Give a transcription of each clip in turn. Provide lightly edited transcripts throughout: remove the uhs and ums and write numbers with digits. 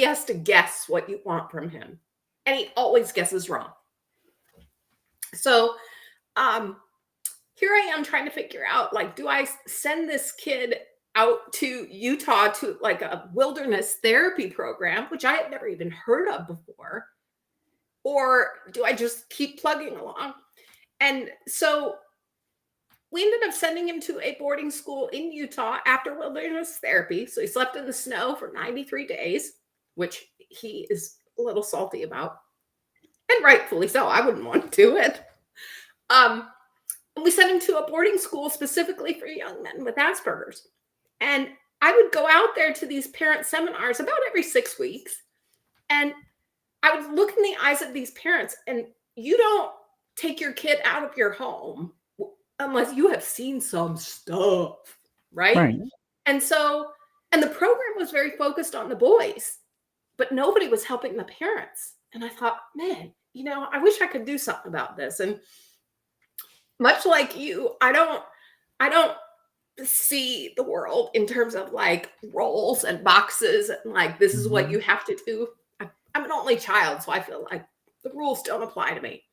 has to guess what you want from him. And he always guesses wrong. So here I am trying to figure out, like, do I send this kid out to Utah to like a wilderness therapy program, which I had never even heard of before? Or do I just keep plugging along? And so we ended up sending him to a boarding school in Utah after wilderness therapy. So he slept in the snow for 93 days, which he is a little salty about. And rightfully so. I wouldn't want to do it. And we sent him to a boarding school specifically for young men with Asperger's. And I would go out there to these parent seminars about every 6 weeks. And I would look in the eyes of these parents, and you don't take your kid out of your home unless you have seen some stuff, right? And so, and the program was very focused on the boys, but nobody was helping the parents. And I thought, man, you know, I wish I could do something about this. And much like you, I don't see the world in terms of like roles and boxes and like, this is what you have to do. I'm an only child, so I feel like the rules don't apply to me.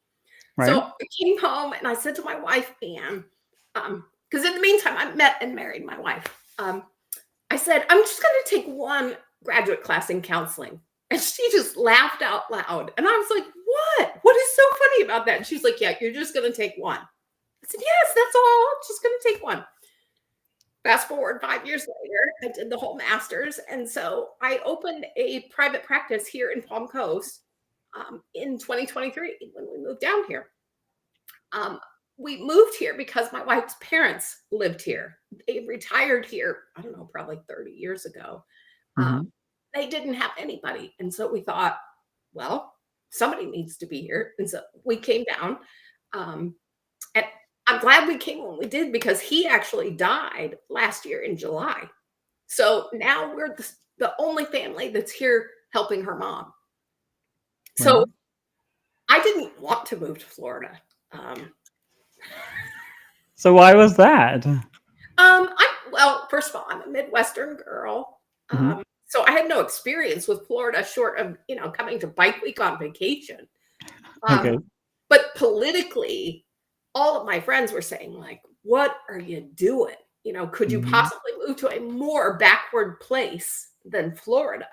Right. So I came home and I said to my wife, Anne, because in the meantime, I met and married my wife. I said, I'm just going to take one graduate class in counseling. And she just laughed out loud. And I was like, what? What is so funny about that? And she's like, yeah, you're just going to take one. I said, yes, that's all. I'm just going to take one. Fast forward 5 years later, I did the whole master's. And so I opened a private practice here in Palm Coast in 2023 when we moved down here. We moved here because my wife's parents lived here. They retired here, I don't know, probably 30 years ago. They didn't have anybody. And so we thought, well, somebody needs to be here. And so we came down. And I'm glad we came when we did, because he actually died last year in July. So now we're the only family that's here helping her mom. So I didn't want to move to Florida. So why was that? Well, first of all, I'm a Midwestern girl. So I had no experience with Florida short of, you know, coming to Bike Week on vacation. But politically, all of my friends were saying, like, what are you doing? You know, could you possibly move to a more backward place than Florida?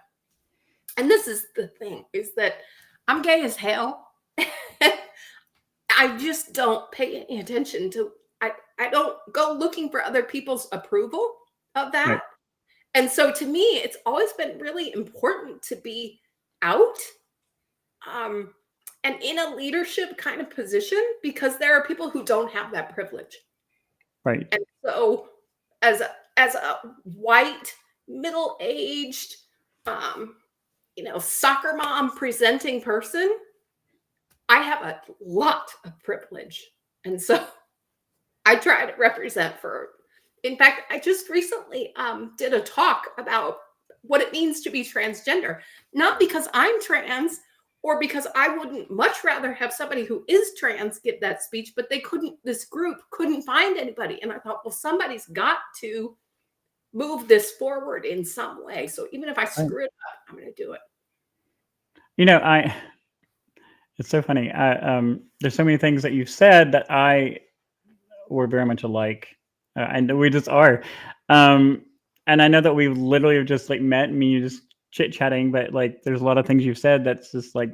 And this is the thing, is that I'm gay as hell. I just don't pay any attention to, I don't go looking for other people's approval of that. Right. And so to me, it's always been really important to be out and in a leadership kind of position, because there are people who don't have that privilege. Right. And so as a white, middle-aged, you know, soccer mom presenting person, I have a lot of privilege. And so I try to represent in fact, I just recently did a talk about what it means to be transgender, not because I'm trans or because I wouldn't much rather have somebody who is trans get that speech, but this group couldn't find anybody. And I thought, well, somebody's got to move this forward in some way. So even if I screw it up, I'm going to do it. You know, it's so funny. There's so many things that you've said that we're very much alike. And we just are. And I know that we literally have just like met and you just chit chatting, but like, there's a lot of things you've said that's just like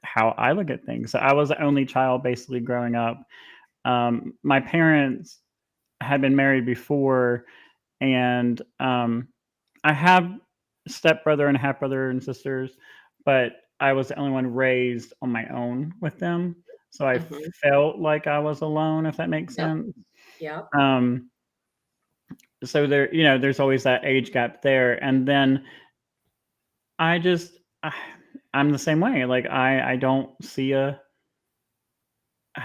how I look at things. So I was the only child basically growing up. My parents had been married before, and I have stepbrother and half brother and sisters, but I was the only one raised on my own with them. So I felt like I was alone, if that makes sense. Yeah. So there, you know, there's always that age gap there. And then I'm the same way. Like I don't see I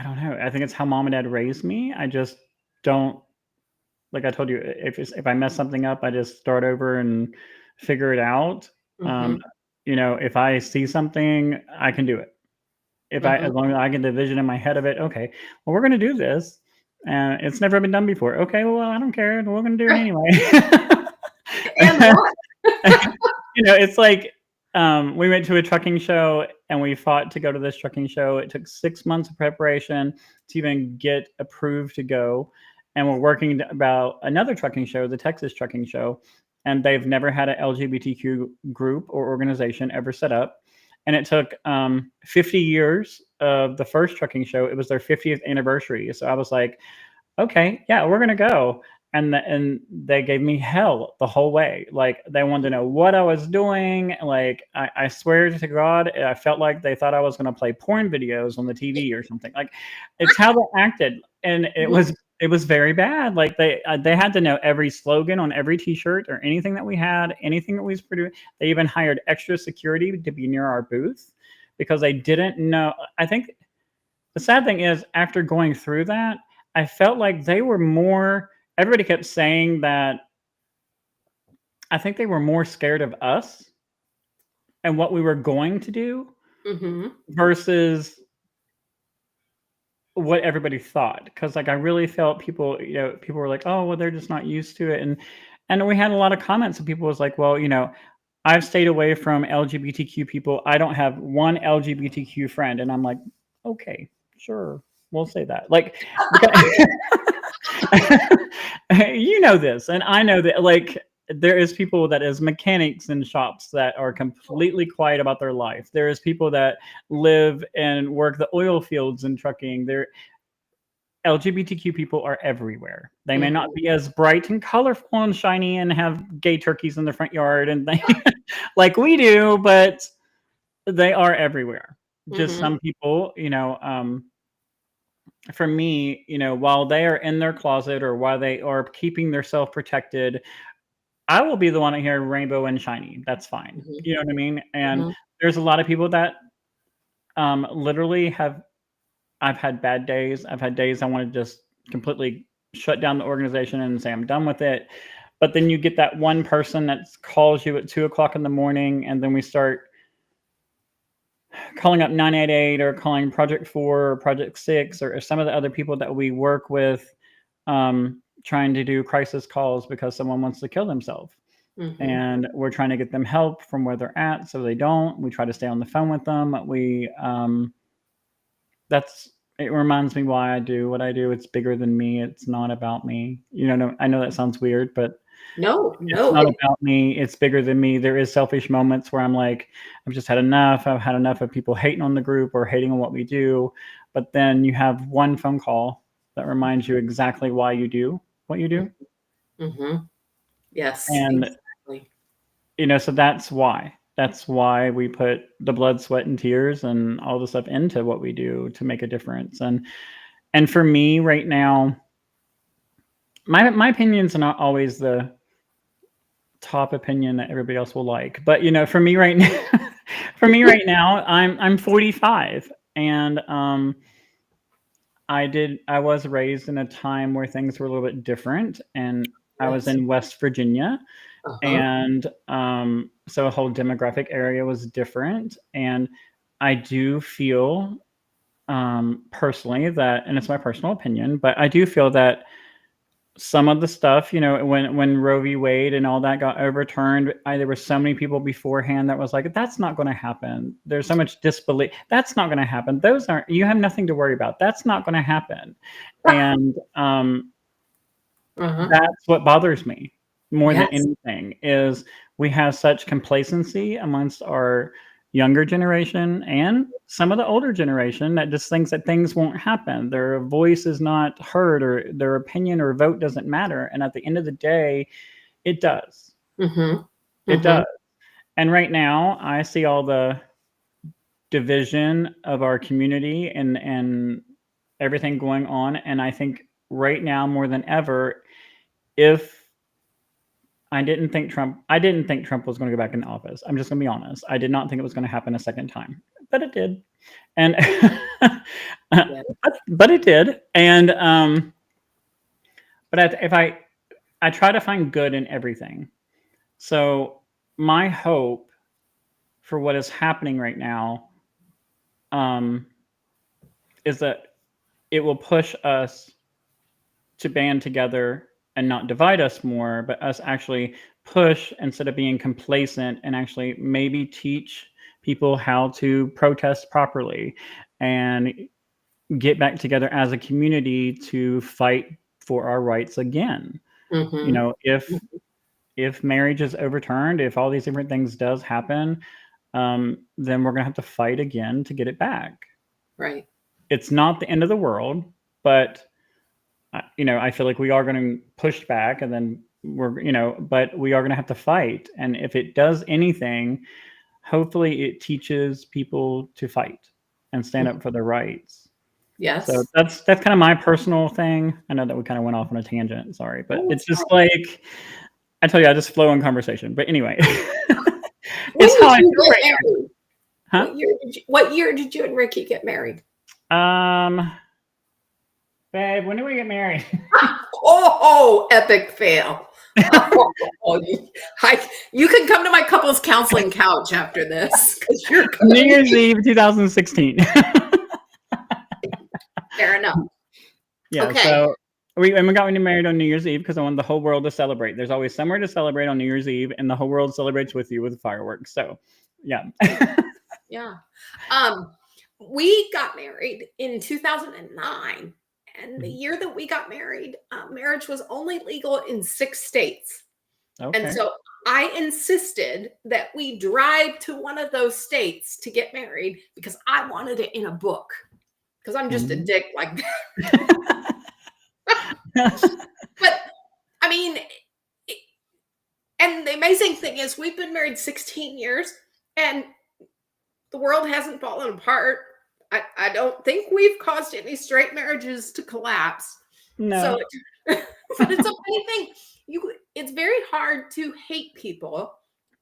don't know. I think it's how mom and dad raised me. I just don't, like I told you, if I mess something up, I just start over and figure it out. You know, if I see something, I can do it. As long as I get the vision in my head of it, okay, well, we're going to do this. And it's never been done before. Okay, well, I don't care. We're going to do it anyway. And what? You know, it's like, we went to a trucking show and we fought to go to this trucking show. It took 6 months of preparation to even get approved to go. And we're working about another trucking show, the Texas trucking show, and they've never had an LGBTQ group or organization ever set up. And it took 50 years of the first trucking show. It was their 50th anniversary. So I was like, okay, yeah, we're gonna go. And they gave me hell the whole way. Like they wanted to know what I was doing. Like I swear to God, I felt like they thought I was gonna play porn videos on the TV or something. Like it's how they acted, and it was very bad. Like they had to know every slogan on every T-shirt or anything that we had, anything that we was producing. They even hired extra security to be near our booth because they didn't know. I think the sad thing is after going through that, I felt like they were more. Everybody kept saying that I think they were more scared of us and what we were going to do versus what everybody thought. Because like I really felt people, people were like, oh, well, they're just not used to it. And we had a lot of comments and people was like, well, I've stayed away from LGBTQ people. I don't have one LGBTQ friend. And I'm like, okay, sure. We'll say that. Like, you know this, and I know that, like, there is people that is mechanics in shops that are completely quiet about their life. There is people that live and work the oil fields and trucking. LGBTQ people are everywhere. They may not be as bright and colorful and shiny and have gay turkeys in the front yard and things like we do, but they are everywhere. Just some people, for me, while they are in their closet or while they are keeping themselves protected, I will be the one to hear rainbow and shiny. That's fine. You know what I mean? And there's a lot of people that literally I've had bad days. I've had days I want to just completely shut down the organization and say I'm done with it. But then you get that one person that calls you at 2:00 in the morning, and then we start calling up 988 or calling Project 4 or Project 6 or some of the other people that we work with, trying to do crisis calls because someone wants to kill themselves. And we're trying to get them help from where they're at so they don't. We try to stay on the phone with them. It reminds me why I do what I do. It's bigger than me. It's not about me. I know that sounds weird, but no, it's not about me. It's bigger than me. There is selfish moments where I'm like, I've just had enough. I've had enough of people hating on the group or hating on what we do. But then you have one phone call that reminds you exactly why you do what you do. Yes. And, exactly. So that's why. That's why we put the blood, sweat, and tears and all the stuff into what we do to make a difference. And for me right now, my opinions are not always the top opinion that everybody else will like. But for me right now, I'm 45, and I was raised in a time where things were a little bit different, and I was in West Virginia. And so a whole demographic area was different. And I do feel personally that, and it's my personal opinion, but I do feel that some of the stuff, when Roe v. Wade and all that got overturned, there were so many people beforehand that was like, that's not going to happen. There's so much disbelief. That's not going to happen. You have nothing to worry about. That's not going to happen. And that's what bothers me more than anything is we have such complacency amongst our younger generation and some of the older generation that just thinks that things won't happen. Their voice is not heard or their opinion or vote doesn't matter. And at the end of the day, it does. It does. And right now I see all the division of our community and everything going on. And I think right now more than ever, I didn't think Trump was going to go back in office. I'm just going to be honest. I did not think it was going to happen a second time, but it did. And but it did. And but if I try to find good in everything. So my hope for what is happening right now is that it will push us to band together and not divide us more, but us actually push instead of being complacent, and actually maybe teach people how to protest properly and get back together as a community to fight for our rights again. You know, if marriage is overturned, if all these different things does happen, then we're gonna have to fight again to get it back. Right. It's not the end of the world, but you know, I feel like we are going to push back, and then but we are going to have to fight. And if it does anything, hopefully it teaches people to fight and stand up for their rights. Yes. So that's kind of my personal thing. I know that we kind of went off on a tangent. Sorry, but Oh, it's just fine. like, I tell you, I just flow in conversation. But anyway, When it's how I did you feel get right married? now. What year did you and Ricky get married? Babe, when do we get married? Oh, epic fail. You can come to my couples counseling couch after this, because you're New Year's Eve 2016. Fair enough. Yeah, Okay. so we got married on New Year's Eve because I want the whole world to celebrate. There's always somewhere to celebrate on New Year's Eve, and the whole world celebrates with you with fireworks. So, yeah. Yeah. We got married in 2009. And the year that we got married, marriage was only legal in 6 states. Okay. And so I insisted that we drive to one of those states to get married because I wanted it in a book. Because I'm just a dick like that. But I mean, and the amazing thing is we've been married 16 years and the world hasn't fallen apart. I don't think we've caused any straight marriages to collapse. No. So, but it's a funny thing. It's very hard to hate people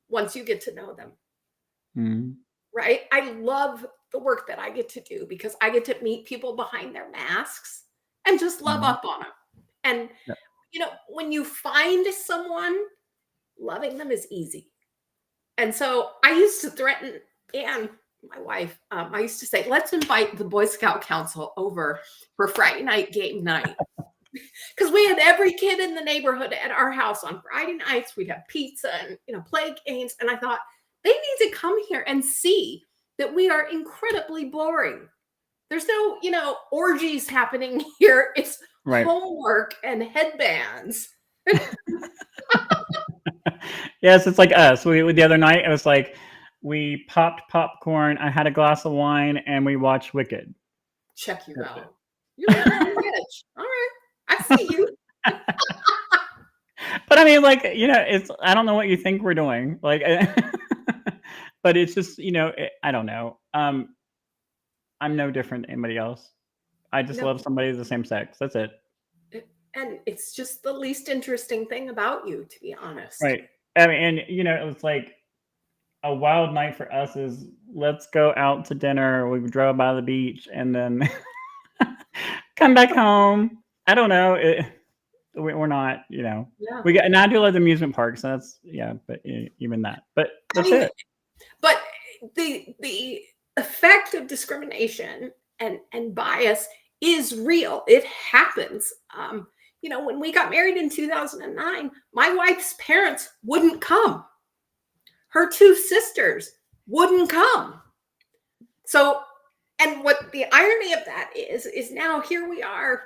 once you get to know them. Right? I love the work that I get to do because I get to meet people behind their masks and just love up on them. And, you know, when you find someone, loving them is easy. And so I used to threaten Anne, my wife, I used to say, let's invite the Boy Scout Council over for Friday night game night. Because we had every kid in the neighborhood at our house on Friday nights. We'd have pizza and, you know, play games. And I thought, they need to come here and see that we are incredibly boring. There's no, you know, orgies happening here. It's homework and headbands. Yes, it's like us. The other night, it was like, we popped popcorn, I had a glass of wine, and we watched Wicked. Check you out. You're rich. All right. I see you. But I mean, like, you know, I don't know what you think we're doing. Like, but it's just, you know, I don't know. I'm no different than anybody else. I just love somebody of the same sex. That's it. And it's just the least interesting thing about you, to be honest. Right. I mean, and, you know, it was like, a wild night for us is let's go out to dinner. We drove by the beach and then come back home. I don't know. We're not, you know, and I do love the amusement parks. So that's, but even that, but that's it. But the effect of discrimination and bias is real. It happens. You know, when we got married in 2009, my wife's parents wouldn't come. Her 2 sisters wouldn't come. So, and what the irony of that is now here we are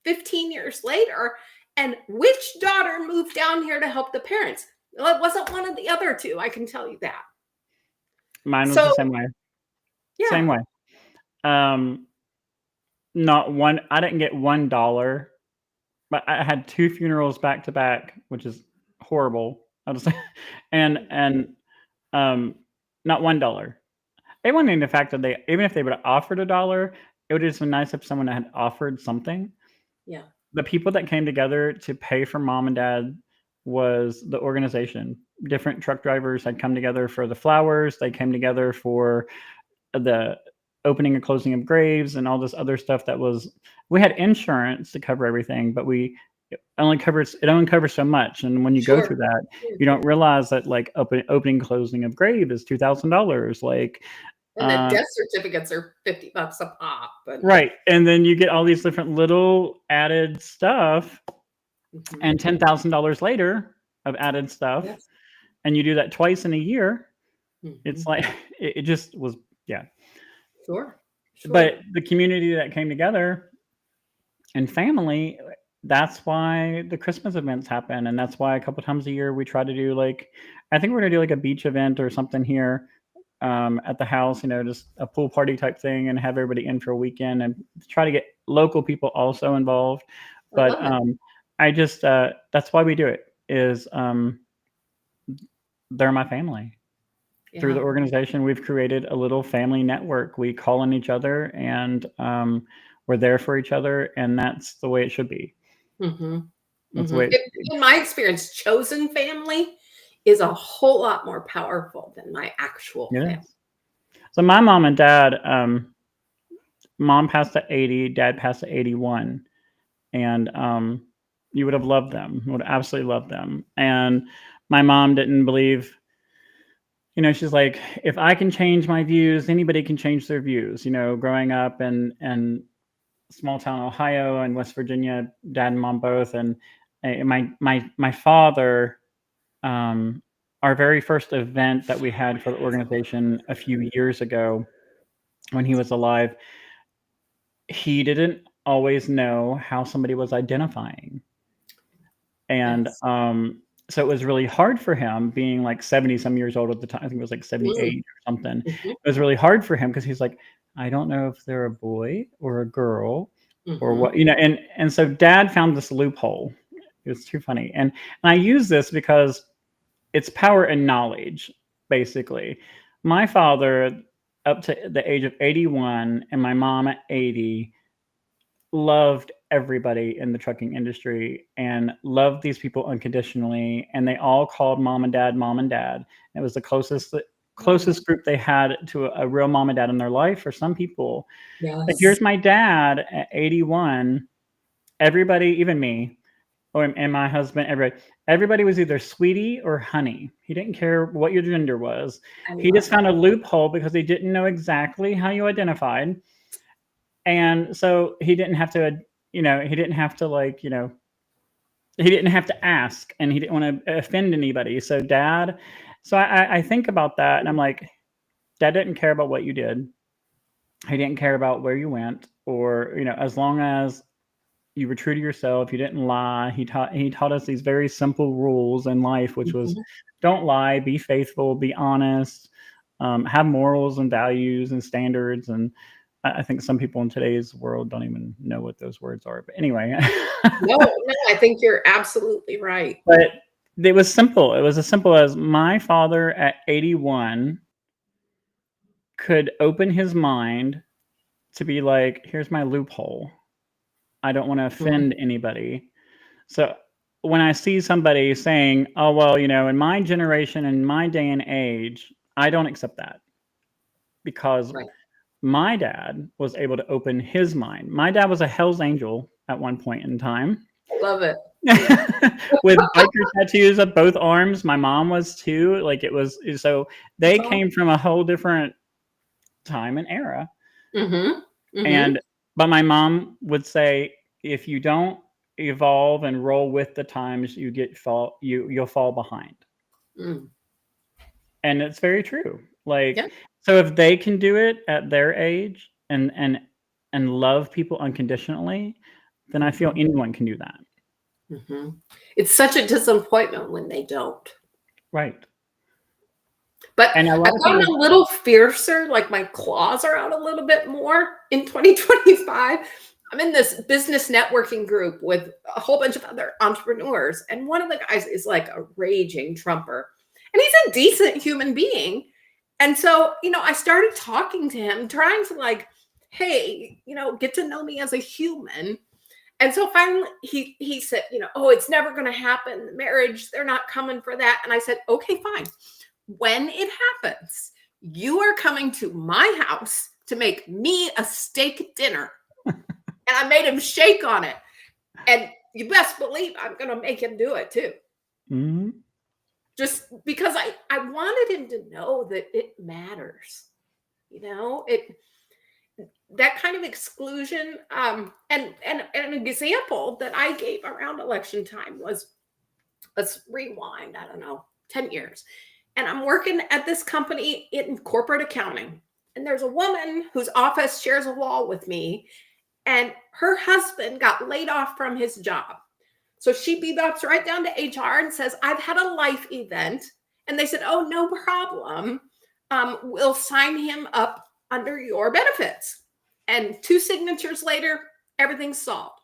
15 years later, and which daughter moved down here to help the parents? Well, it wasn't one of the other 2, I can tell you that. Mine was the same way. Yeah. Same way. Not one, I didn't get $1, but I had 2 funerals back to back, which is horrible. I'll just say, and not $1. They wanted the fact that even if they would have offered $1, it would have just been nice if someone had offered something. Yeah. The people that came together to pay for mom and dad was the organization. Different truck drivers had come together for the flowers. They came together for the opening and closing of graves and all this other stuff we had insurance to cover everything, but it only covers so much. And when you go through that, you don't realize that like opening closing of grave is $2,000. Like, and the death certificates are $50 a pop. Right. And then you get all these different little added stuff. And $10,000 later, of added stuff, Yes. and you do that twice in a year, it's Mhm. like it just was, yeah. Sure. But Sure. the community that came together and family, that's why the Christmas events happen, and that's why a couple times a year we try to do like, I think we're gonna do like a beach event or something here at the house, just a pool party type thing, and have everybody in for a weekend and try to get local people also involved. I But love it. I just that's why we do it. Is they're my family. Through the Yeah. organization, we've created a little family network. We call on each other, and we're there for each other, and that's the way it should be. Mhm. That's the way Mhm. it should be. In my experience, chosen family is a whole lot more powerful than my actual It family. is. So my mom and dad, mom passed at 80, dad passed at 81, and you would have loved them. Would absolutely love them. And my mom didn't believe. She's like, if I can change my views, anybody can change their views. Growing up in small town Ohio and West Virginia, dad and mom both, and my father, our very first event that we had for the organization a few years ago when he was alive, he didn't always know how somebody was identifying. And Yes. so it was really hard for him being like 70 some years old at the time. I think it was like Mm. 78 or something. Mhm. It was really hard for him because he's like, I don't know if they're a boy or a girl or what, Mhm. and so dad found this loophole. It was too funny. And I use this because it's power and knowledge, basically. My father, up to the age of 81, and my mom at 80, loved everybody in the trucking industry and loved these people unconditionally, and they all called mom and dad mom and dad. It was the closest group they had to a real mom and dad in their life for some people. But Yes. here's my dad at 81. Everybody, even me, and my husband, everybody was either sweetie or honey. He didn't care what your gender was. I He just love found it. a loophole because he didn't know exactly how you identified. And so he didn't have to, he didn't have to he didn't have to ask, and he didn't want to offend anybody. So I think about that, and I'm like, dad didn't care about what you did. He didn't care about where you went, or, as long as you were true to yourself, you didn't lie. He taught us these very simple rules in life, which was Mhm. don't lie, be faithful, be honest, have morals and values and standards. And I think some people in today's world don't even know what those words are. But anyway, No, no, I think you're absolutely right. but it was simple. It was as simple as my father at 81 could open his mind to be like, here's my loophole. I don't want to Mhm. offend anybody. So when I see somebody saying, "Oh, well, in my generation, in my day and age," I don't accept that, because Right. my dad was able to open his mind. My dad was a Hell's Angel at one point in time. I love it. With biker tattoos up both arms. My mom was too. Like, it was, so they That's all. came from a whole different time and era. Mhm. Mhm. And but my mom would say, if you don't evolve and roll with the times, you'll fall behind. Mm. And it's very true. Like, Yeah. so if they can do it at their age and love people unconditionally, then I feel Mhm. anyone can do that. Mhm. It's such a disappointment when they don't. Right. But And a lot I've of gotten people, a little fiercer, like my claws are out a little bit more in 2025. I'm in this business networking group with a whole bunch of other entrepreneurs, and one of the guys is like a raging Trumper, and he's a decent human being. And so, I started talking to him, trying to like, hey, get to know me as a human. And so finally he said, oh, it's never going to happen. The marriage, they're not coming for that. And I said, okay, fine. When it happens, you are coming to my house to make me a steak dinner. And I made him shake on it. And you best believe I'm going to make him do it too. mhm, Just because I wanted him to know that it matters. It that kind of exclusion, and an example that I gave around election time was let's rewind, I don't know, 10 years. And I'm working at this company in corporate accounting. And there's a woman whose office shares a wall with me, and her husband got laid off from his job. So she bebops right down to HR and says, I've had a life event. And they said, oh, no problem. We'll sign him up under your benefits. And 2 signatures later, everything's solved.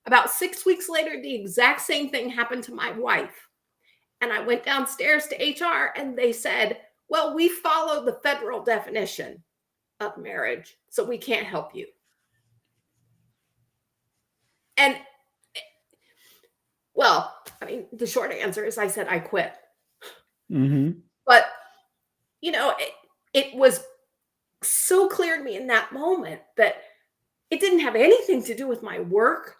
About 6 weeks later, the exact same thing happened to my wife. And I went downstairs to HR and they said, well, we follow the federal definition of marriage, so we can't help you. And well, I mean, the short answer is I said I quit. Mm-hmm. But, you know, it was so clear to me in that moment that it didn't have anything to do with my work.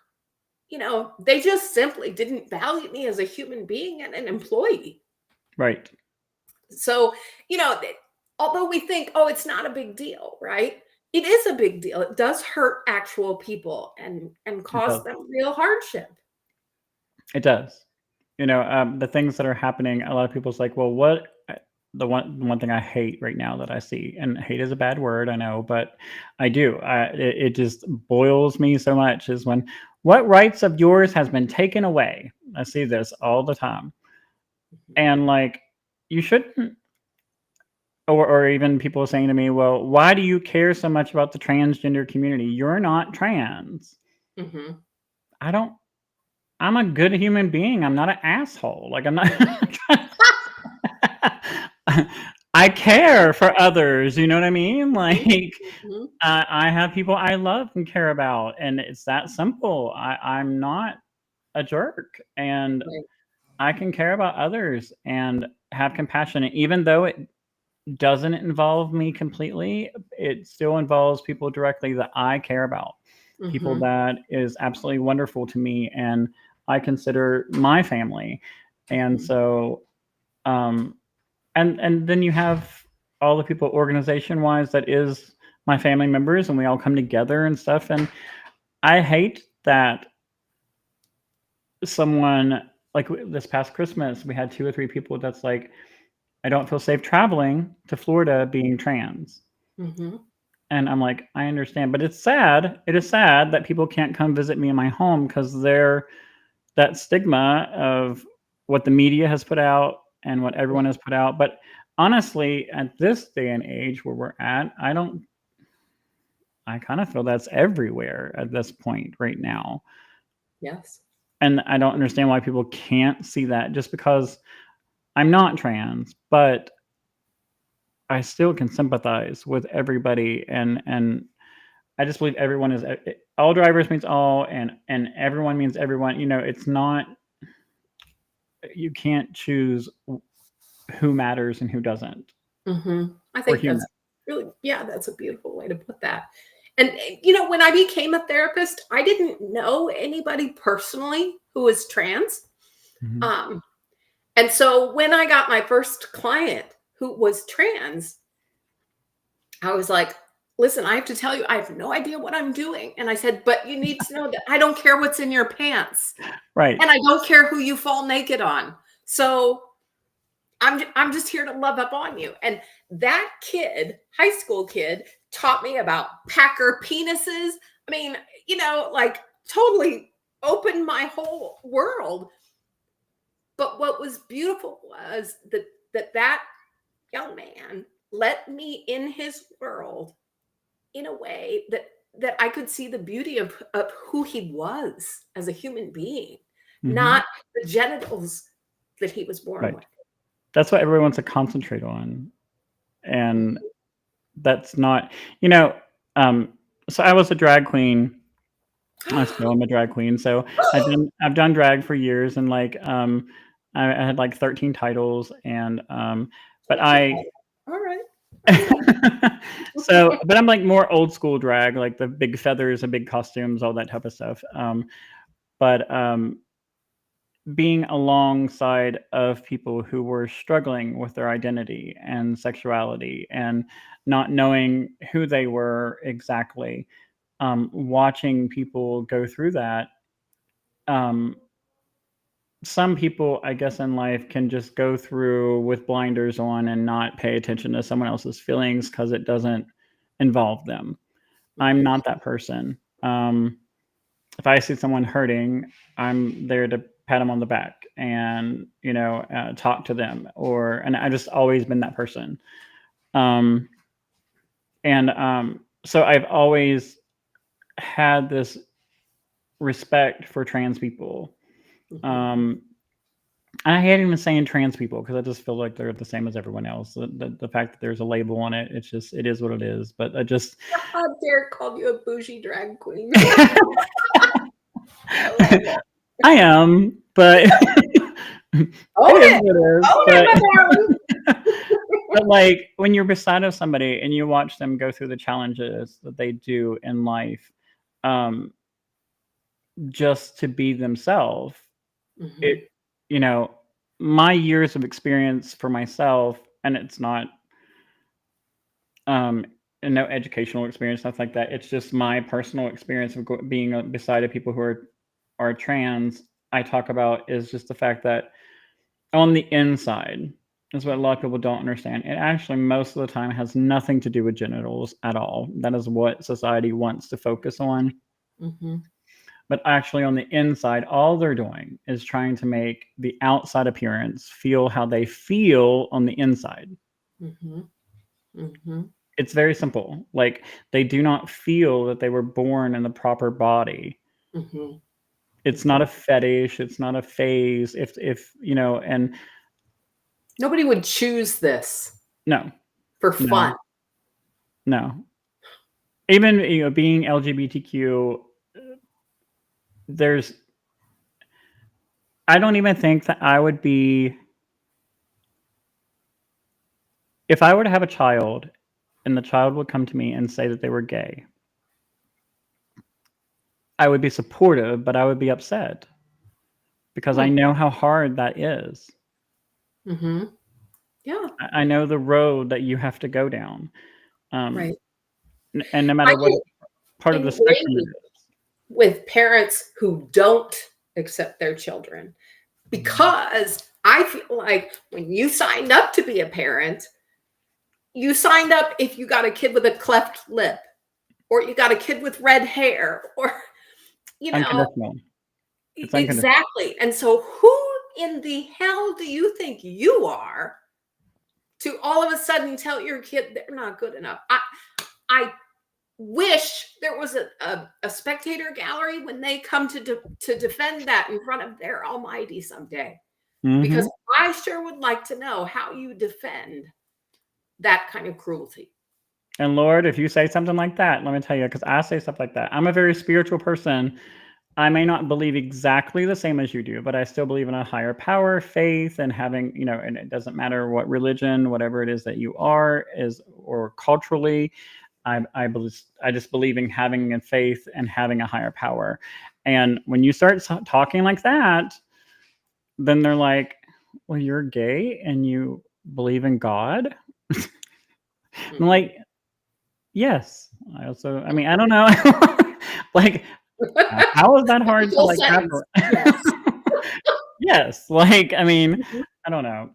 You know, they just simply didn't value me as a human being and an employee. Right. So, you know, although we think, oh, it's not a big deal, right? It is a big deal. It does hurt actual people and cause them real hardship. It does. You know, the things that are happening, a lot of people's like, well, what the one thing I hate right now that I see, and hate is a bad word, I know, but I do. It just boils me so much is when what rights of yours has been taken away. I see this all the time. And like, you shouldn't, or even people saying to me, well, why do you care so much about the transgender community? You're not trans. Mm-hmm. I'm a good human being. I'm not an asshole. Like, I'm not. I care for others. You know what I mean? Like, Mm-hmm. I have people I love and care about, and it's that simple. I'm not a jerk, and Right. I can care about others and have compassion. And even though it doesn't involve me completely, it still involves people directly that I care about. People Mm-hmm. that is absolutely wonderful to me and I consider my family. And so and then you have all the people organization wise that is my family members, and we all come together and stuff. And I hate that someone like this past Christmas, we had 2 or 3 people that's like, I don't feel safe traveling to Florida being trans. Mm-hmm. And I'm like, I understand, but it's sad. It is sad that people can't come visit me in my home because they're that stigma of what the media has put out and what everyone has put out. But honestly, at this day and age where we're at, I kind of feel that's everywhere at this point right now. Yes. And I don't understand why people can't see that just because I'm not trans, but I still can sympathize with everybody and I just believe everyone is all drivers means all and everyone means everyone. You know, it's not you can't choose who matters and who doesn't. Mm-hmm. I We're think human. that's really, yeah, that's a beautiful way to put that. And, you know, when I became a therapist, I didn't know anybody personally who was trans. Mhm. And so when I got my first client who was trans, I was like, listen, I have to tell you, I have no idea what I'm doing. And I said, but you need to know that I don't care what's in your pants. Right. And I don't care who you fall naked on. So I'm just here to love up on you. And that kid, high school kid, taught me about Packer penises. I mean, you know, like totally opened my whole world. But what was beautiful was that young man let me in his world in a way that I could see the beauty of who he was as a human being, not the genitals that he was born Right. with. That's what everyone wants to concentrate on. And that's not, you know, so I was a drag queen. I still am a drag queen. So I've done drag for years and like I had like 13 titles and but I All right. so but I'm like more old school drag, like the big feathers and big costumes, all that type of stuff. But being alongside of people who were struggling with their identity and sexuality and not knowing who they were exactly, watching people go through that, um, some people, I guess, in life can just go through with blinders on and not pay attention to someone else's feelings because it doesn't involve them. I'm not that person. If I see someone hurting, I'm there to pat them on the back and talk to them, and I've just always been that person. Um, and so I've always had this respect for trans people. I hate even saying trans people because I just feel like they're the same as everyone else. The fact that there's a label on it, it is what it is. But I just Derek called you a bougie drag queen. I am, but it is what it is. But like when you're beside of somebody and you watch them go through the challenges that they do in life, just to be themselves, it my years of experience for myself, and it's not and no educational experience, stuff like that. It's just my personal experience of being beside of people who are trans. I talk about is just the fact that on the inside is what a lot of people don't understand. It actually most of the time has nothing to do with genitals at all. That is what society wants to focus on. But actually on the inside, all they're doing is trying to make the outside appearance feel how they feel on the inside. It's very simple. Like they do not feel that they were born in the proper body. It's not a fetish. It's not a phase. If and nobody would choose this. No. For fun. No. Even being LGBTQ, I don't even think that I would be, if I were to have a child and the child would come to me and say that they were gay, I would be supportive, but I would be upset because I know how hard that is. Yeah. I know the road that you have to go down. Right. And no matter what part of the spectrum it is. With parents who don't accept their children, because I feel like when you signed up to be a parent, you signed up if you got a kid with a cleft lip, or you got a kid with red hair, or exactly. And so who in the hell do you think you are to all of a sudden tell your kid they're not good enough? I wish there was a spectator gallery when they come to defend that in front of their almighty someday. Because I sure would like to know how you defend that kind of cruelty. And Lord, if you say something like that, let me tell you, because I say stuff like that. I'm a very spiritual person. I may not believe exactly the same as you do, but I still believe in a higher power, faith, and having, and it doesn't matter what religion, whatever it is that you are, or culturally, I just believe in having a faith and having a higher power. And when you start talking like that, then they're like, well, you're gay and you believe in God? I'm like, yes. I don't know. Like, how is that hard to like happen? Yes. Like, I don't know.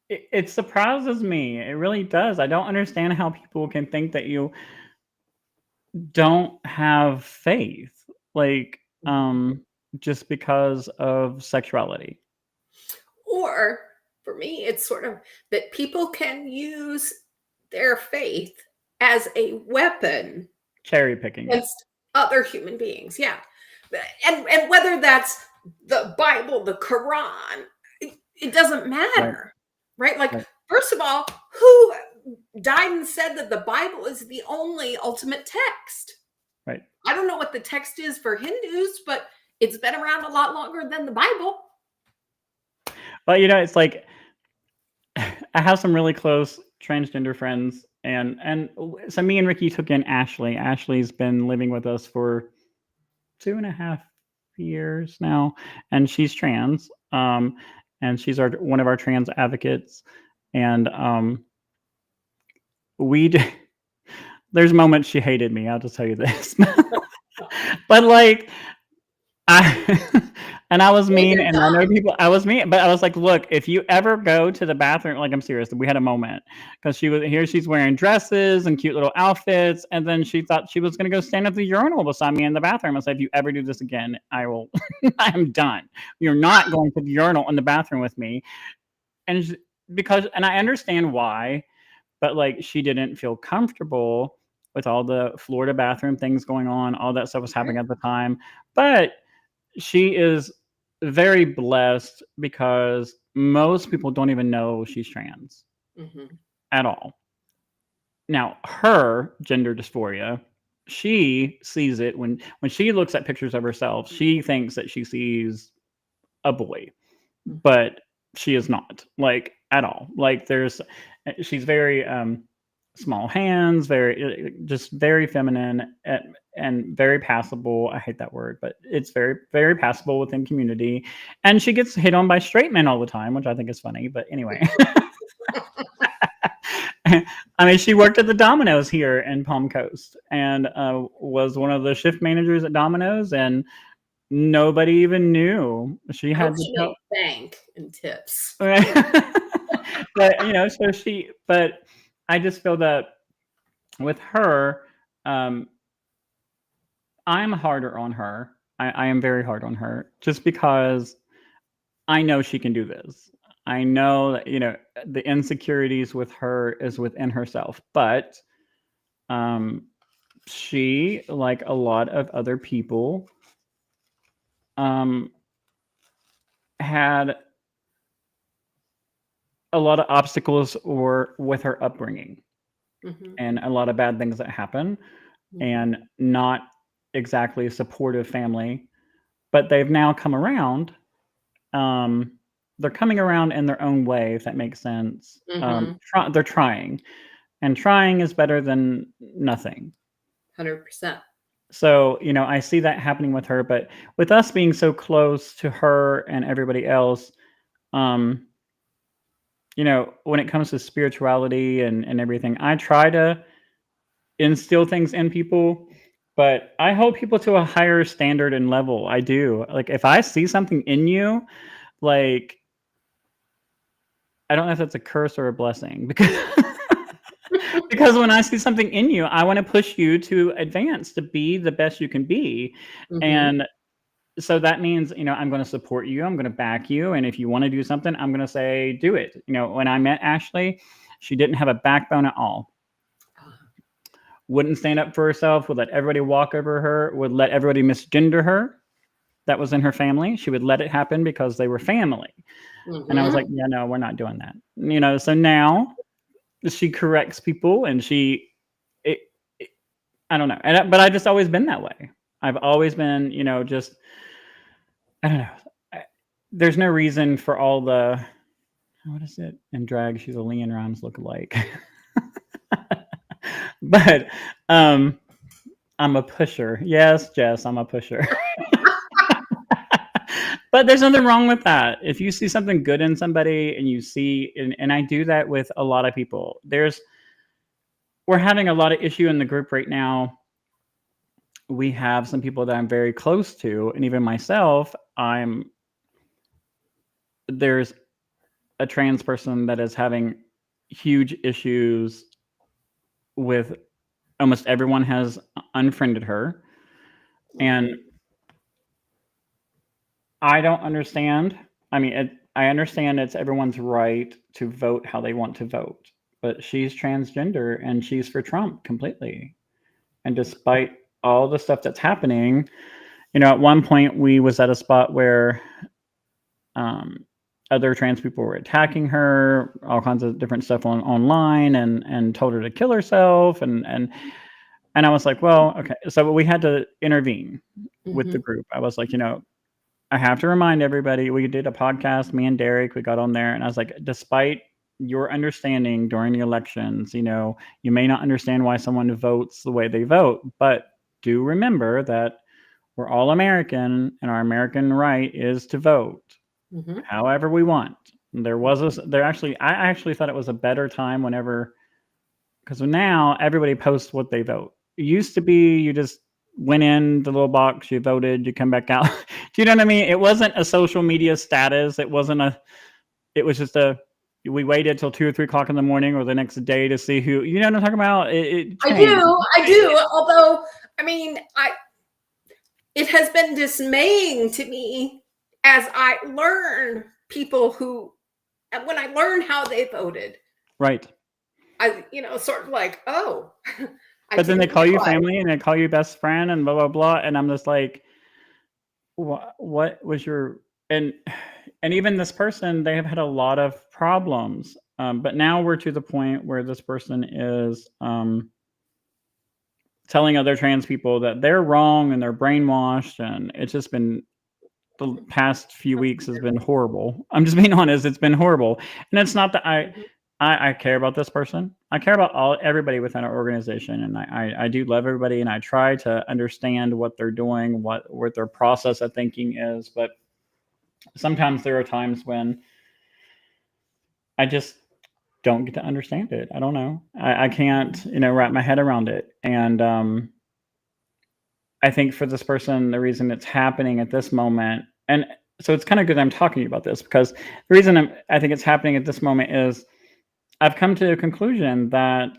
It surprises me. It really does. I don't understand how people can think that you don't have faith, like, just because of sexuality. Or for me, it's sort of that people can use their faith as a weapon, cherry picking against other human beings. Yeah. And whether that's the Bible, the Quran, it doesn't matter. Right? Like, first of all, who died and said that the Bible is the only ultimate text? Right. I don't know what the text is for Hindus, but it's been around a lot longer than the Bible. But it's like, I have some really close transgender friends, and so me and Ricky took in Ashley. Ashley's been living with us for 2.5 years now, and she's trans. And she's one of our trans advocates. And there's moments she hated me. I'll just tell you this. But like, And I was Maybe mean, you're and I know dumb. people. I was mean, but I was like, "Look, if you ever go to the bathroom, like I'm serious, we had a moment because she was here. She's wearing dresses and cute little outfits, and then she thought she was going to go stand at the urinal beside me in the bathroom. I said, if you ever do this again, I will. I am done. You're not going to the urinal in the bathroom with me." And because, and I understand why, but like she didn't feel comfortable with all the Florida bathroom things going on. All that stuff was happening at the time, but she is very blessed because most people don't even know she's trans Mm-hmm. at all. Now, her gender dysphoria, she sees it when she looks at pictures of herself, she thinks that she sees a boy, but she is not, like, at all. Like, she's very small hands, very just very feminine, and very passable. I hate that word, but it's very, very passable within community. And she gets hit on by straight men all the time, which I think is funny. But anyway, I mean, she worked at the Domino's here in Palm Coast and was one of the shift managers at Domino's, and nobody even knew. She I had hope to she tell. made bank in tips. But but I just feel that with her, um, I'm harder on her. I am very hard on her just because I know she can do this. I know that, the insecurities with her is within herself, but um, she, like a lot of other people, um, had a lot of obstacles or with her upbringing Mm-hmm. and a lot of bad things that happen, Mm-hmm. and not exactly a supportive family, but they've now come around. Um, they're coming around in their own way, if that makes sense. Mm-hmm. They're trying, and trying is better than nothing. 100%. So, I see that happening with her, but with us being so close to her and everybody else, um, when it comes to spirituality and everything, I try to instill things in people, but I hold people to a higher standard and level. I do. Like, if I see something in you, like, I don't know if that's a curse or a blessing, because because when I see something in you, I want to push you to advance, to be the best you can be. Mm-hmm. And so that means, I'm going to support you, I'm going to back you, and if you want to do something, I'm going to say do it. When I met Ashley, she didn't have a backbone at all. Wouldn't stand up for herself, would let everybody walk over her, would let everybody misgender her. That was in her family. She would let it happen because they were family. And I was Mm-hmm. like, yeah, no, we're not doing that. So now she corrects people, and it, it, I don't know. But I've just always been that way. I've always been, just, I don't know. There's no reason for all the, what is it? In drag, she's a Leanne Rhymes lookalike. But I'm a pusher. Yes, Jess, I'm a pusher. But there's nothing wrong with that. If you see something good in somebody, and you see, and I do that with a lot of people. We're having a lot of issue in the group right now. We have some people that I'm very close to, and even myself, there's a trans person that is having huge issues with, almost everyone has unfriended her. And I don't understand. I mean, I understand it's everyone's right to vote how they want to vote, but she's transgender and she's for Trump completely. And despite all the stuff that's happening, at one point we was at a spot where um, other trans people were attacking her, all kinds of different stuff online, and told her to kill herself, and I was like, well, okay. So we had to intervene with Mm-hmm. the group. I was like, I have to remind everybody, we did a podcast, me and Derek, we got on there, and I was like, despite your understanding during the elections, you may not understand why someone votes the way they vote, but do remember that we're all American, and our American right is to vote Mm-hmm. however we want. I actually thought it was a better time whenever, because now everybody posts what they vote. It used to be you just went in the little box, you voted, you come back out. Do you know what I mean? It wasn't a social media status. It wasn't it was just we waited till 2 or 3 o'clock in the morning or the next day to see who, you know what I'm talking about? It changed. I do. Although, I mean, it has been dismaying to me as I learn people who, and when I learn how they voted, Right. I, sort of like, oh, but then they call you family and they call you best friend and blah, blah, blah. And I'm just like, what was your, and even this person, they have had a lot of problems. But now we're to the point where this person is telling other trans people that they're wrong and they're brainwashed. And it's just been, the past few weeks has been horrible. I'm just being honest. It's been horrible. And it's not that I care about this person. I care about everybody within our organization. And I do love everybody. And I try to understand what they're doing, what their process of thinking is. But sometimes there are times when I just don't get to understand it. I don't know. I can't, wrap my head around it. And I think for this person, the reason it's happening at this moment, and so it's kind of good I'm talking about this, because the reason I think it's happening at this moment is I've come to a conclusion that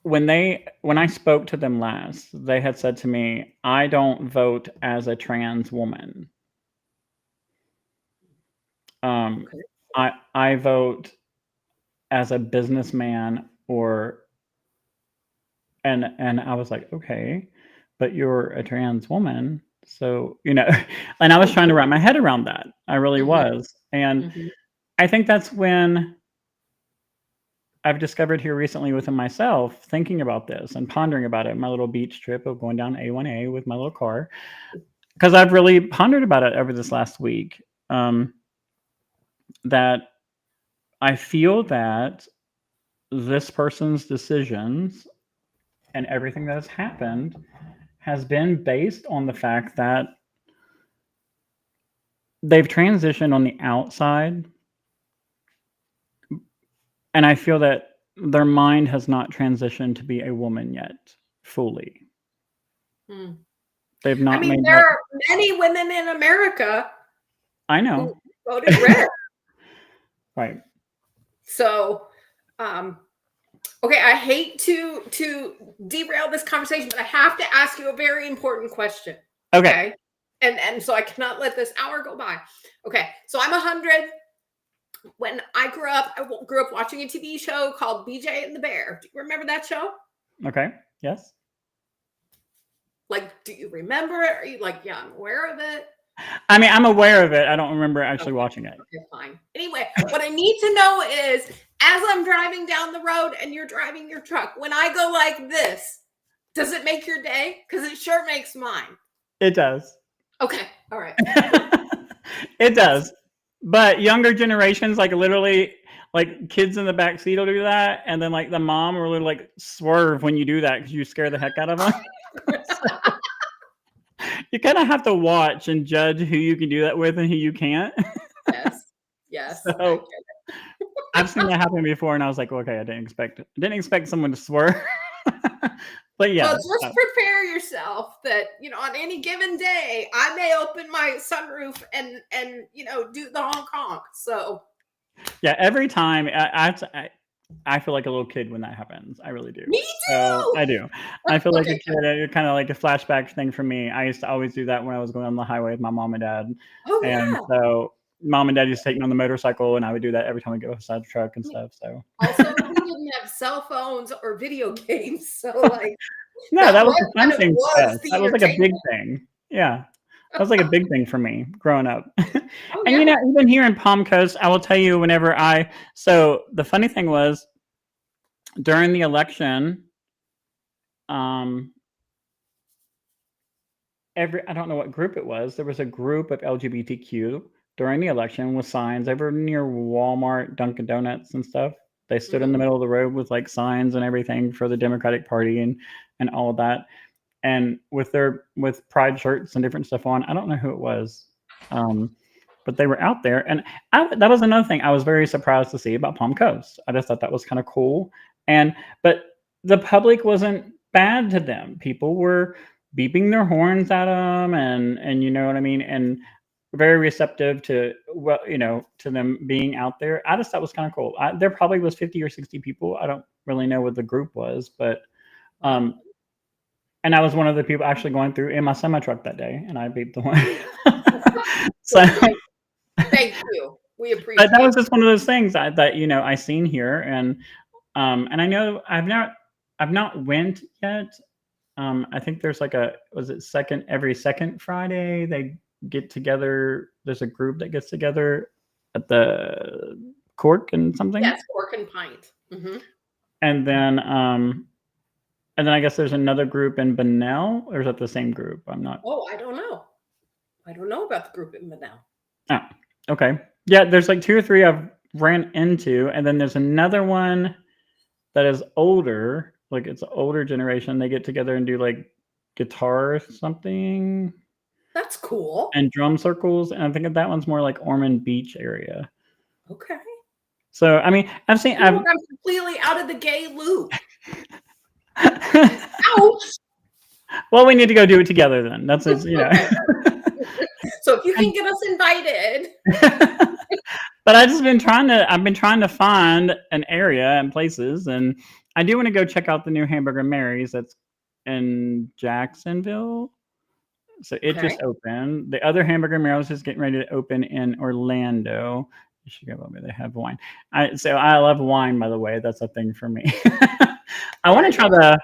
when I spoke to them last, they had said to me, I don't vote as a trans woman. I vote as a businessman and I was like, okay, but you're a trans woman. So, and I was trying to wrap my head around that. I really was. And I think that's when I've discovered here recently within myself, thinking about this and pondering about it, my little beach trip of going down A1A with my little car, because I've really pondered about it over this last week, that I feel that this person's decisions and everything that has happened has been based on the fact that they've transitioned on the outside. And I feel that their mind has not transitioned to be a woman yet fully. They've not made there are many women in America. I know. Who voted red. Right. So, okay, I hate to derail this conversation, but I have to ask you a very important question. Okay. And so I cannot let this hour go by. Okay, so I'm 100. When I grew up watching a TV show called BJ and the Bear. Do you remember that show? Okay. Yes. Like, do you remember it? Are you like, yeah, I'm aware of it? I mean, I'm aware of it. I don't remember actually watching it. Okay, fine. Anyway, what I need to know is, as I'm driving down the road and you're driving your truck, when I go like this, does it make your day? Because it sure makes mine. It does. Okay. All right. It does. But younger generations, like literally, like kids in the back seat will do that, and then like the mom will literally like swerve when you do that because you scare the heck out of them. So, you kind of have to watch and judge who you can do that with and who you can't. Yes. So I've seen that happen before, and I was like, okay, I didn't expect someone to swerve. But yeah. Well, just prepare yourself that, on any given day, I may open my sunroof and do the honk honk. So yeah, every time I feel like a little kid when that happens. I really do. Me too. I do. I feel like a kid. It's kind of like a flashback thing for me. I used to always do that when I was going on the highway with my mom and dad. And so mom and dad used to take me on the motorcycle, and I would do that every time we go beside the truck and stuff. So also, we didn't have cell phones or video games, so like no, that was the fun thing. That was like a big thing. Yeah, that was like a big thing for me growing up. And even here in Palm Coast, I will tell you, whenever so the funny thing was during the election, I don't know what group it was. There was a group of LGBTQ during the election with signs over near Walmart, Dunkin' Donuts and stuff. They stood in the middle of the road with like signs and everything for the Democratic Party and all of that. And with pride shirts and different stuff on. I don't know who it was. But they were out there. And that was another thing I was very surprised to see about Palm Coast. I just thought that was kind of cool. But the public wasn't bad to them. People were beeping their horns at them, and you know what I mean, and very receptive to to them being out there. I just thought it was kind of cool. There probably was 50 or 60 people. I don't really know what the group was, but Wow. and I was one of the people actually going through in my semi truck that day, and I beeped the horn. So, Thank you. We but that was appreciate just one of those things that I seen here, and I know I've not went yet. I think there's like was it every second Friday they get together. There's a group that gets together at the Cork and something, Yes, Cork and Pint. Mm-hmm. and then I guess there's another group in Benell, or is that the same group? I'm not. Oh, I don't know. I don't know about the group in Manel. Oh, okay. Yeah, there's like 2 or 3 I've ran into, and then there's another one that is older, like it's an older generation. They get together and do like guitar something That's cool. and drum circles, and I think that one's more like Ormond Beach area. Okay. So I mean, I'm completely out of the gay loop. I've Ouch. well, we need to go do it together then. That's it, Okay. So if you can get us invited. But I've been trying to find an area and places, and I do want to go check out the new Hamburger Mary's that's in Jacksonville. So it Okay. just opened. The other Hamburger Mary's is getting ready to open in Orlando. You should go over. They have wine. So I love wine, by the way. That's a thing for me. I want to try the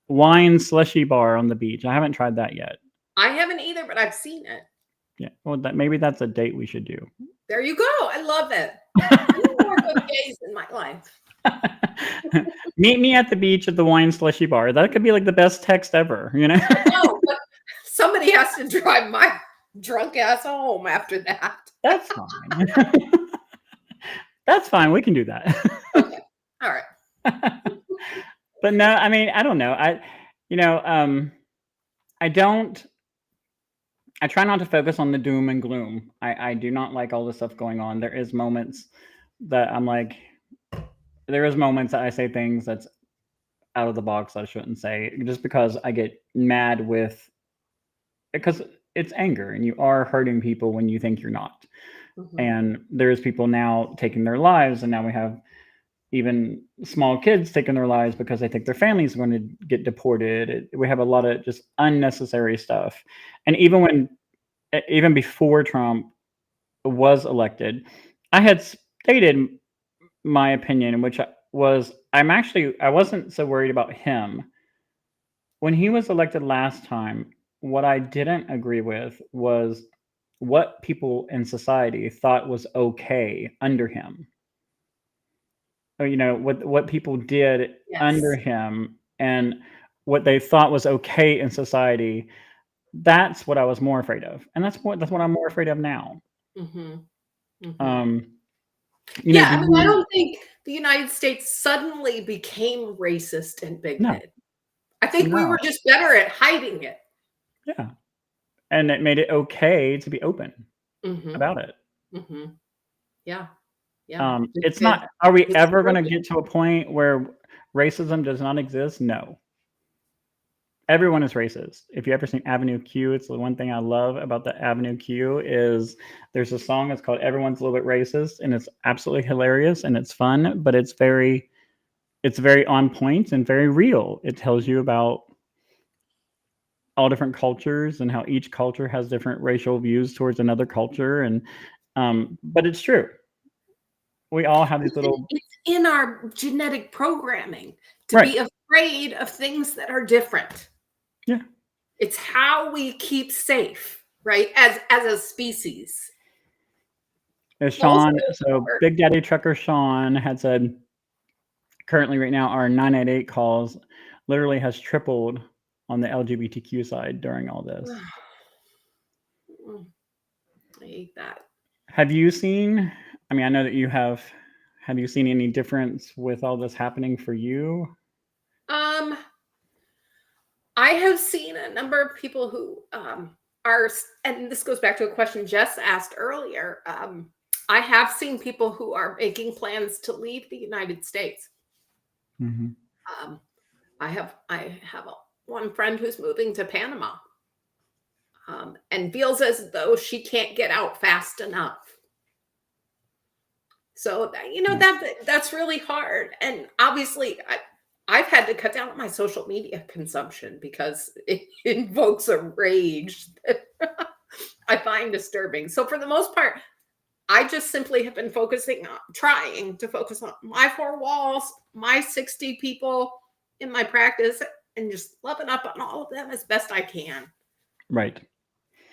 wine slushy bar on the beach. I haven't tried that yet. I haven't either, but I've seen it. Yeah. Well, maybe that's a date we should do. There you go. I love it. I need more good gays in my life. Meet me at the beach at the wine slushy bar. That could be like the best text ever, you know? No, but somebody has to drive my drunk ass home after that. That's fine. That's fine. We can do that. Okay. All right. But no, I mean, I don't know. I try not to focus on the doom and gloom. I do not like all the stuff going on. There is moments that I'm like, there is moments that I say things that's out of the box I shouldn't say, just because I get mad because it's anger, and you are hurting people when you think you're not. Mhm. And there's people now taking their lives, and now we have even small kids taking their lives because they think their families are going to get deported. We have a lot of just unnecessary stuff. And even before Trump was elected, I had stated my opinion, which was I wasn't so worried about him. When he was elected last time, what I didn't agree with was what people in society thought was okay under him. Or, what people did under Yes. him, and what they thought was okay in society. That's what I was more afraid of, and that's what I'm more afraid of now. Mhm. Mhm. Do I mean, I you? don't think the United States suddenly became racist and No, bigoted. I think we no, were just better at hiding it. yeah, and it made it okay to be open Mhm. about it. Mhm. Yeah. Yeah. It's not. Are we It's ever going to broken. get to a point where racism does not exist? No. Everyone is racist. If you ever seen Avenue Q, it's the one thing I love about the Avenue Q is there's a song that's called Everyone's a Little Bit Racist, and it's absolutely hilarious and it's fun, but it's very on point and very real. It tells you about all different cultures and how each culture has different racial views towards another culture, and but it's true. We all have these little It's in our genetic programming to right. be afraid of things that are different. Yeah. It's how we keep safe, right? As a species. Also, So Big Daddy Trucker Sean had said currently right now our 988 calls literally has tripled on the LGBTQ side during all this. I hate that. Have you seen, I mean, I know that you have you seen any difference with all this happening for you? I have seen a number of people who are, and this goes back to a question Jess asked earlier. I have seen people who are making plans to leave the United States. Mhm. I have one friend who's moving to Panama, and feels as though she can't get out fast enough. So Mm. that's really hard. And obviously, I've had to cut down on my social media consumption because it invokes a rage that I find disturbing. So for the most part, I just simply have been trying to focus on my four walls, my 60 people in my practice, and just loving up on all of them as best I can. Right.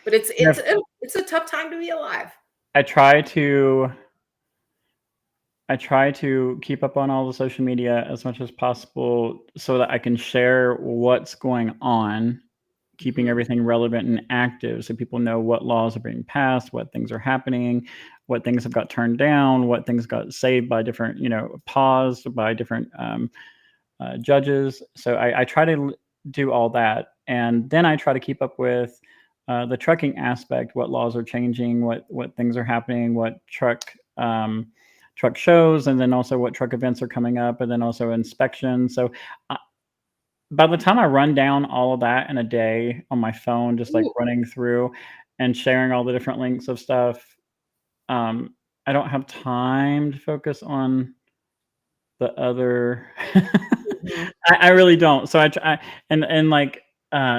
But Yeah, it's a tough time to be alive. I try to keep up on all the social media as much as possible so that I can share what's going on, keeping Mhm. everything relevant and active so people know what laws are being passed, what things are happening, what things have got turned down, what things got saved by different, paused by different judges. So I try to do all that. And then I try to keep up with the trucking aspect, what laws are changing, what things are happening, what truck shows, and then also what truck events are coming up, and then also inspections. So uh, by the time I run down all of that in a day on my phone, just like Ooh. running through and sharing all the different links of stuff, um, I don't have time to focus on the other. Mhm. I really don't. So I try, and like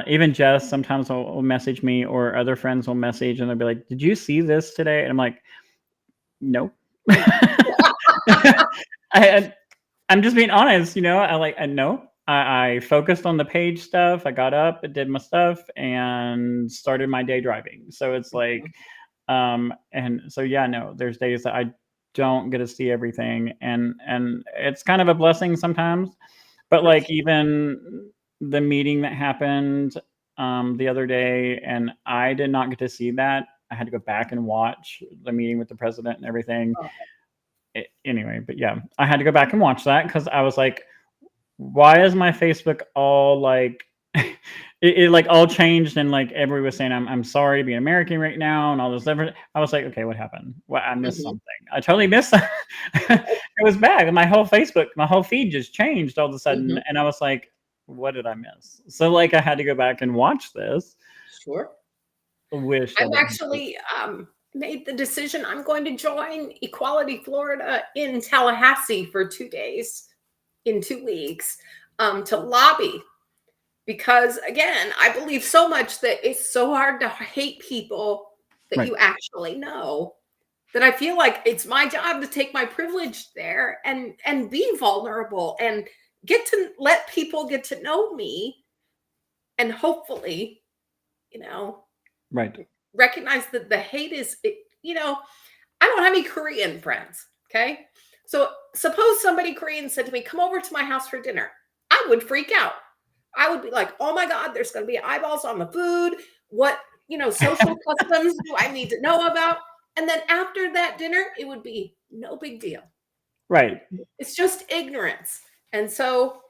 even Jess sometimes will message me, or other friends will message, and they'll be like, "Did you see this today?" And I'm like, "Nope." I, I'm just being honest, I know. I focused on the page stuff. I got up, did my stuff, and started my day driving. So it's like, and so yeah, no, there's days that I don't get to see everything, and it's kind of a blessing sometimes. But For like sure. even the meeting that happened the other day, and I did not get to see that. I had to go back and watch the meeting with the president and everything. Anyway, but yeah, I had to go back and watch that because I was like, why is my Facebook all like it like all changed, and like everybody was saying I'm sorry to be an American right now and all this different. I was like, okay, what happened? Well, I missed Mhm. something. I totally missed something. It was bad. My whole feed just changed all of a sudden, Mhm. and I was like, what did I miss? So like I had to go back and watch this. Sure. Wish I I've didn't. actually made the decision I'm going to join Equality Florida in Tallahassee for 2 days in 2 weeks, to lobby, because again, I believe so much that it's so hard to hate people that Right. you actually know, that I feel like it's my job to take my privilege there and be vulnerable and get to let people get to know me, and hopefully, you know, Right. recognize that the hate is, I don't have any Korean friends. Okay. So suppose somebody Korean said to me, come over to my house for dinner. I would freak out. I would be like, oh my God, there's going to be eyeballs on the food. What, social customs do I need to know about? And then after that dinner, it would be no big deal. Right. It's just ignorance. And so,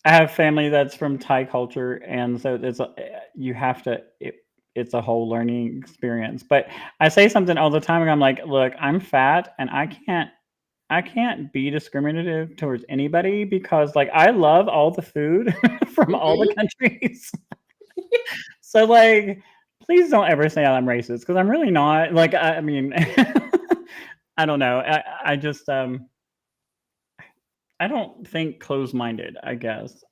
I have family that's from Thai culture, and so you have to. It's a whole learning experience. But I say something all the time, and I'm like, "Look, I'm fat, and I can't be discriminative towards anybody because, like, I love all the food from all the mhm, countries. So, like, please don't ever say I'm racist because I'm really not. Like, I mean, I don't know. I just I don't think closed-minded, I guess.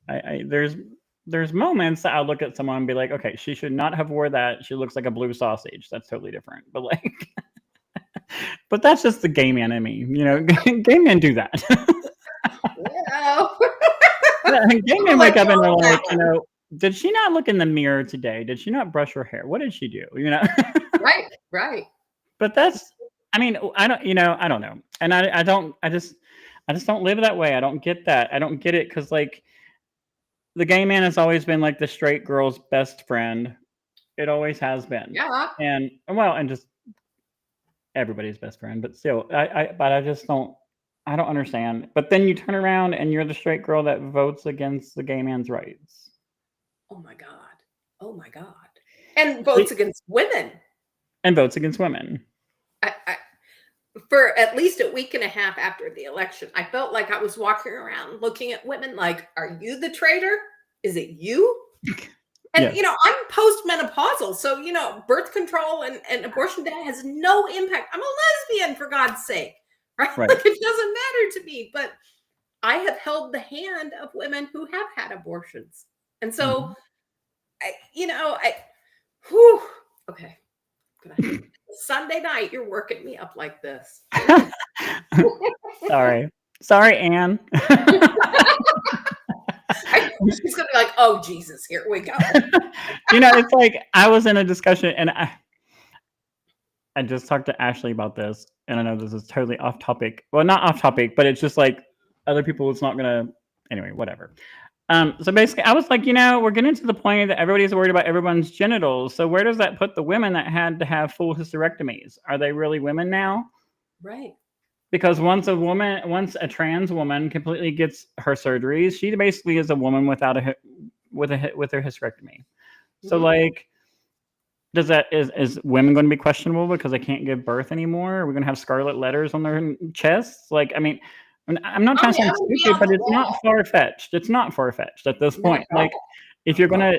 There's moments that I'll look at someone and be like, "Okay, she should not have wore that. She looks like a blue sausage." That's totally different. But like but that's just the gay man in me, Gay men do that. well, Yeah, gay I'm gonna men wake let you up and they're off that like, one. "Did she not look in the mirror today? Did she not brush her hair? What did she do?" Right, right. But that's I mean, I don't know. And I just don't live that way. I don't get that. I don't get it because like the gay man has always been like the straight girl's best friend. It always has been. Yeah. And just everybody's best friend, but still, but I just don't, I don't understand. But then you turn around and you're the straight girl that votes against the gay man's rights Oh my God. Oh my God. And votes against women. and votes against women. I for at least a week and a half after the election, I felt like I was walking around looking at women like, are you the traitor? Is it you? And, Yes. I'm postmenopausal. So, birth control and abortion data has no impact. I'm a lesbian, for God's sake. Right? Right. Like, it doesn't matter to me. But I have held the hand of women who have had abortions. And so, whew, okay. Sunday night, you're working me up like this. Sorry, Anne. She's gonna be like, oh Jesus, here we go. It's like I was in a discussion and I just talked to Ashley about this, and I know this is totally off topic. Well, not off topic, but it's just like other people. It's not gonna. Anyway, whatever. So basically, I was like, we're getting to the point that everybody's worried about everyone's genitals. So where does that put the women that had to have full hysterectomies? Are they really women now? Right. Because once a trans woman completely gets her surgeries, she basically is a woman without with her hysterectomy. So like, is women going to be questionable because they can't give birth anymore? Are we going to have scarlet letters on their chests? Like, I mean, I'm not trying to sound stupid, but it's not far-fetched. It's not far-fetched at this point. Like, if you're going to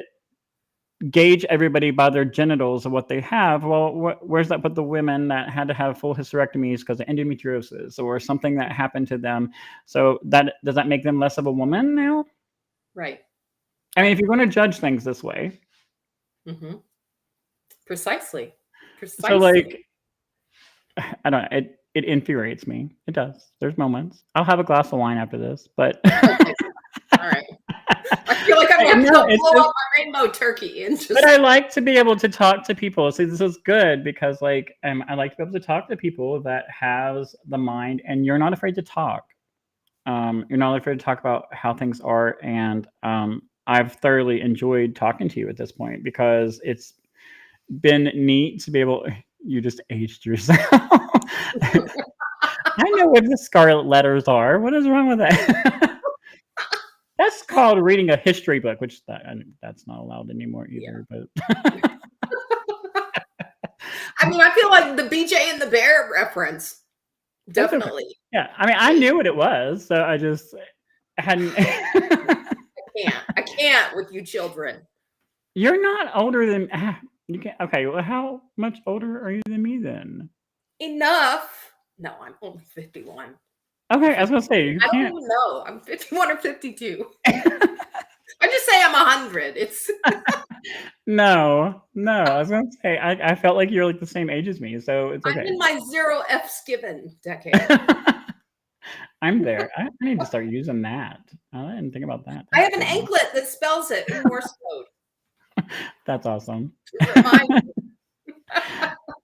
gauge everybody by their genitals of what they have, well, where's that put the women that had to have full hysterectomies because of endometriosis or something that happened to them? So does that make them less of a woman now? Right. I mean, if you're going to judge things this way. Mm-hmm. Precisely. So like, I don't know. It infuriates me. It does. There's moments. I'll have a glass of wine after this, but okay. All right. I feel like I'm going to blow up my rainbow turkey. But I like to be able to talk to people. See, this is good because like I like to be able to talk to people that has the mind, and you're not afraid to talk. You're not afraid to talk about how things are, and I've thoroughly enjoyed talking to you at this point because it's been neat to be able. You just aged yourself. I know what the scarlet letters are. What is wrong with that? That's called reading a history book, which that's not allowed anymore either. Yeah. But I mean, I feel like the BJ and the Bear reference. Definitely. Okay. Yeah. I mean, I knew what it was, so I just hadn't. I can't with you children. You're not older than you can. Okay. Well, how much older are you than me then? Enough. No, I'm only 51. Okay, I was gonna say you I can't. don't even know. I'm 51 or 52. I just say I'm 100. It's No. I was gonna say I felt like you're like the same age as me, so it's okay. I'm in my 0 F's given decade. I'm there. I need to start using that. I didn't think about that. I have an anklet that spells it in Morse code. That's awesome.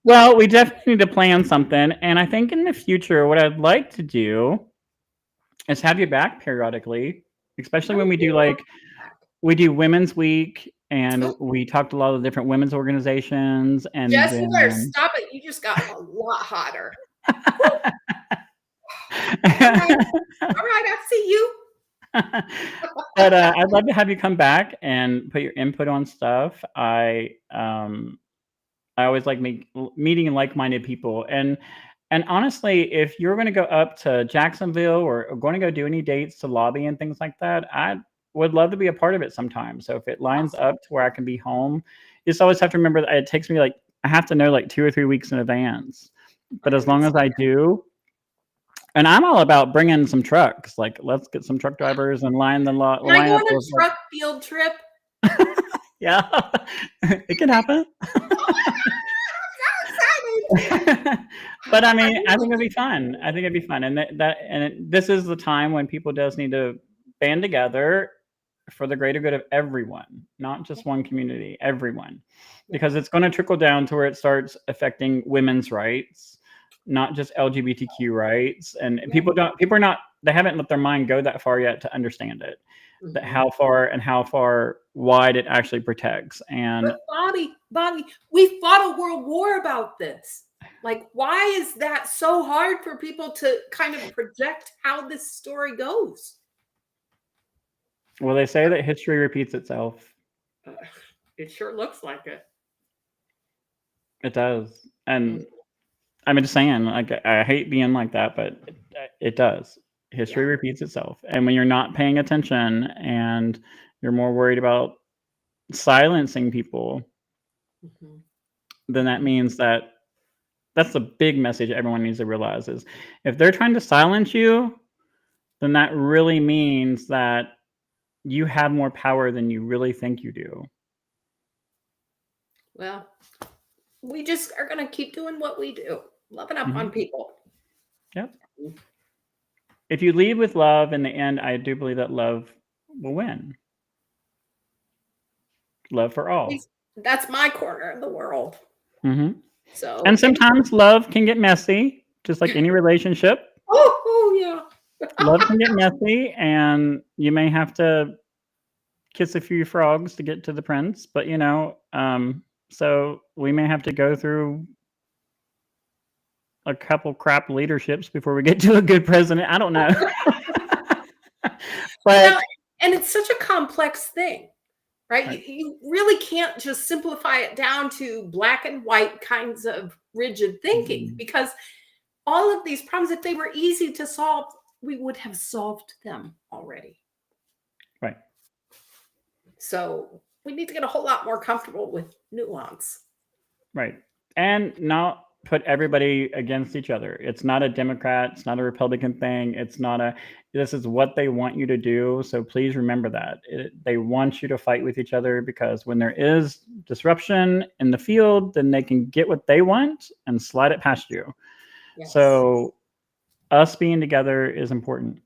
Well, we definitely need to plan something, and I think in the future, what I'd like to do is have you back periodically, especially when we do Women's Week, and we talked to a lot of different womenens organizations. And Jess, you better stop it. You just got a lot hotter. All right, I see you. But I'd love to have you come back and put your input on stuff. I always like meeting like-minded people, and honestly, if you're going to go up to Jacksonville or going to go do any dates to lobby and things like that, I would love to be a part of it sometime. So if it lines up to where I can be home, you just always have to remember that it takes me I have to know 2 or 3 weeks in advance. But as long as I do, and I'm all about bringing some trucks. Let's get some truck drivers and line the lot. Can I go on a truck field trip? Yeah, it can happen. But I mean, I think it'd be fun. And this is the time when people just need to band together for the greater good of everyone, not just one community, everyone, because it's going to trickle down to where it starts affecting women's rights, not just LGBTQ rights. And people they haven't let their mind go that far yet to understand it, that how far wide it actually protects. And but Bobby, we fought a world war about this. Why is that so hard for people to kind of project how this story goes? Well, they say that history repeats itself. It sure looks like it. It does. And I'm just saying, like, I hate being like that, but it does. History Yeah. repeats itself. And when you're not paying attention and you're more worried about silencing people, Mhm. then that means that that's the big message everyone needs to realize is if they're trying to silence you, then that really means that you have more power than you really think you do. Well, we just are going to keep doing what we do, loving up on Mhm. people. Yep. If you lead with love, in the end, I do believe that love will win. Love for At all. least that's my corner of the world. Mhm. So, And sometimes love can get messy, just like any relationship. oh yeah. Love can get messy, and you may have to kiss a few frogs to get to the prince, but, so we may have to go through a couple crap leaderships before we get to a good president. I don't know. Well, But and it's such a complex thing, right? You, right. you really can't just simplify it down to black and white kinds of rigid thinking Mhm. because all of these problems, if they were easy to solve, we would have solved them already. Right. So we need to get a whole lot more comfortable with nuance. Right. And not put everybody against each other. It's not a Democrat, it's not a Republican thing. It's not a this is what they want you to do. So please remember that. They want you to fight with each other because when there is disruption in the field, then they can get what they want and slide it past you. Yes. So us being together is important.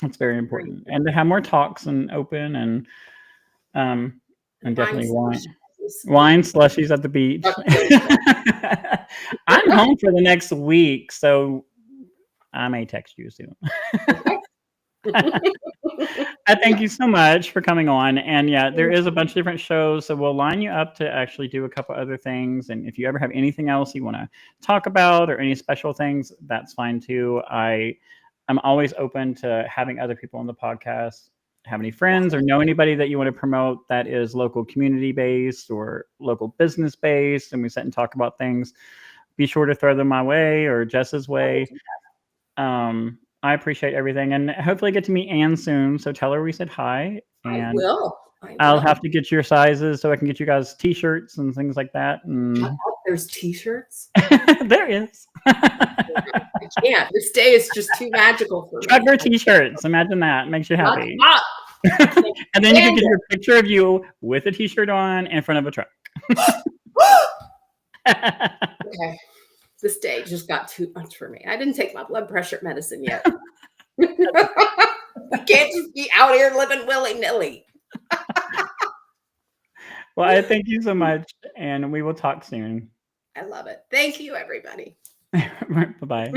It's very Great. important. And to have more talks and open um And and buying definitely wine. slushies. Wine slushies at the beach. I'm home for the next week, so I may text you soon. Okay. I thank you so much for coming on. And yeah, there is a bunch of different shows, so we'll line you up to actually do a couple other things. And if you ever have anything else you want to talk about or any special things, that's fine too. I'm always open to having other people on the podcast. Have any friends or know anybody that you want to promote that is local community based or local business based, and we sit and talk about things, be sure to throw them my way or Jess's way. I appreciate everything, and hopefully get to meet Anne soon. So tell her we said hi, I and will. I I'll will. have to get your sizes so I can get you guys T-shirts and things like that. And There's t-shirts. there is I can't. This day is just too magical for me. trucker T-shirts. Imagine that makes you Shut happy. up. I can't And then you can stand get your picture of you with a T-shirt on in front of a truck. it. Okay. This day just got too much for me. I didn't take my blood pressure medicine yet. We can't just be out here living willy-nilly. Well, I thank you so much, and we will talk soon. I love it. Thank you, everybody. Bye-bye.